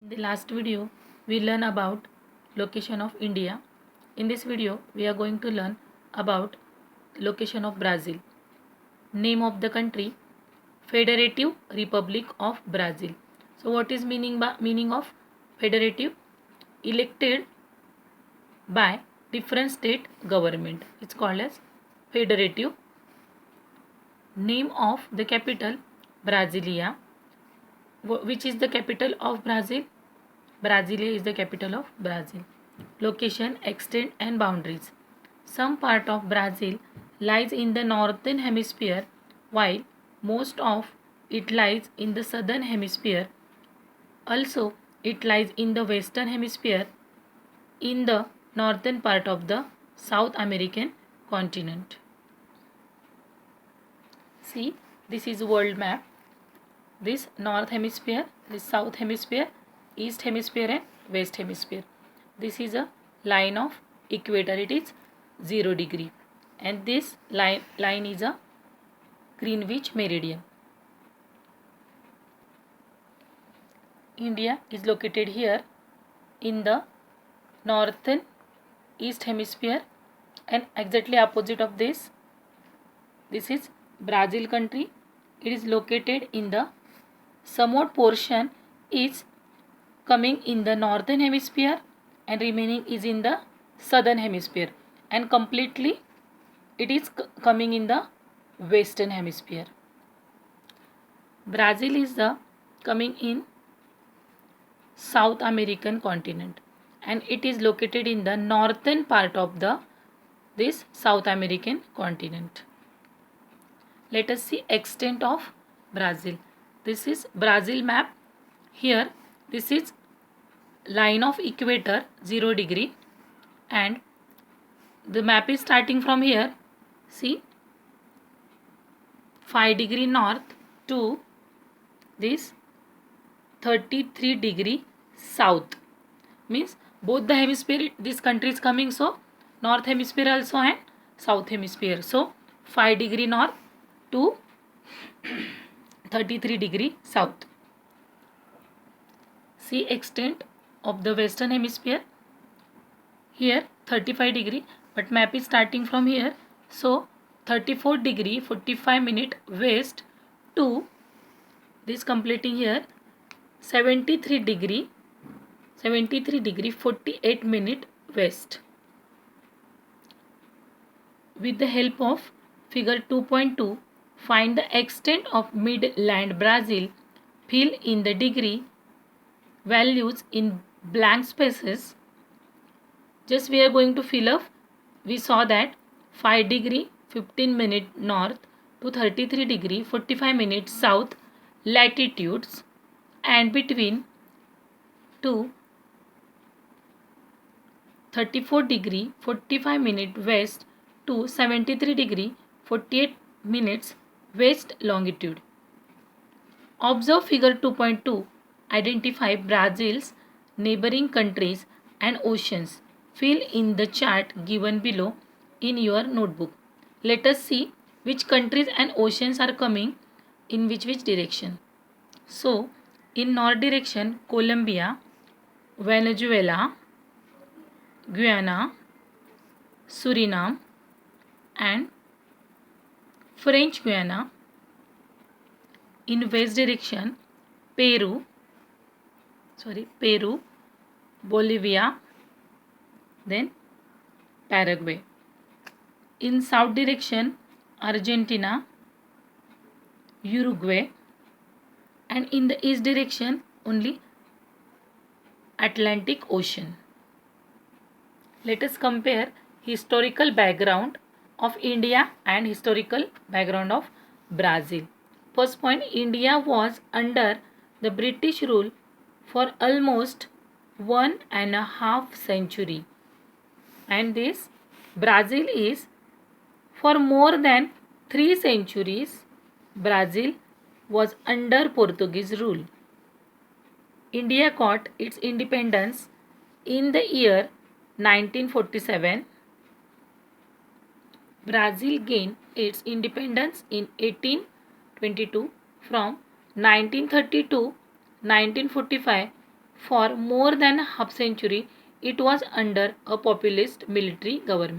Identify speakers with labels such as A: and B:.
A: In the last video, we learned about location of India. In this video, we are going to learn about location of Brazil. Name of the country, Federative Republic of Brazil. So what is meaning of federative? Elected by different state government. It's called as federative. Name of the capital, Brasilia. Which is the capital of Brazil? Brasilia is the capital of Brazil. Location, extent and boundaries. Some part of Brazil lies in the northern hemisphere while most of it lies in the southern hemisphere. Also, it lies in the western hemisphere in the northern part of the South American continent. See, this is world map. This north hemisphere, this south hemisphere, east hemisphere and west hemisphere. This is a line of equator. It is 0 degree and this line is a Greenwich meridian. India is located here in the northern east hemisphere and exactly opposite of this is Brazil country. It is located in the somewhat portion is coming in the northern hemisphere and remaining is in the southern hemisphere and completely it is coming in the western hemisphere. Brazil is the coming in South American continent and it is located in the northern part of this South American continent. Let us see extent of Brazil. This is Brazil map. Here this is line of equator 0 degree and the map is starting from here. See, 5 degree north to this 33 degree south. Means both the hemisphere this country is coming, so north hemisphere also and south hemisphere. So 5 degree north to 33 degree south. See extent of the western hemisphere. Here 35 degree but map is starting from here. So 34 degree 45 minute west to this completing here 73 degree 48 minute west. With the help of figure 2.2, find the extent of mid-land Brazil. Fill in the degree values in blank spaces. Just we are going to fill up. We saw that 5 degree 15 minute north to 33 degree 45 minutes south latitudes and between to 34 degree 45 minute west to 73 degree 48 minutes west longitude. Observe figure 2.2. Identify Brazil's neighboring countries and oceans. Fill in the chart given below in your notebook. Let us see which countries and oceans are coming in which direction. So, in north direction, Colombia, Venezuela, Guyana, Suriname and French Guiana. In west direction, Peru, Bolivia, then Paraguay. In south direction, Argentina, Uruguay, and in the east direction only Atlantic Ocean. Let us compare historical background of India and historical background of Brazil. First point, India was under the British rule for almost 1.5 century and this Brazil is for more than 3 centuries. Brazil was under Portuguese rule. India got its independence in the year 1947. Brazil gained its independence in 1822. From 1930 to 1945, For more than half century, it was under a populist military government.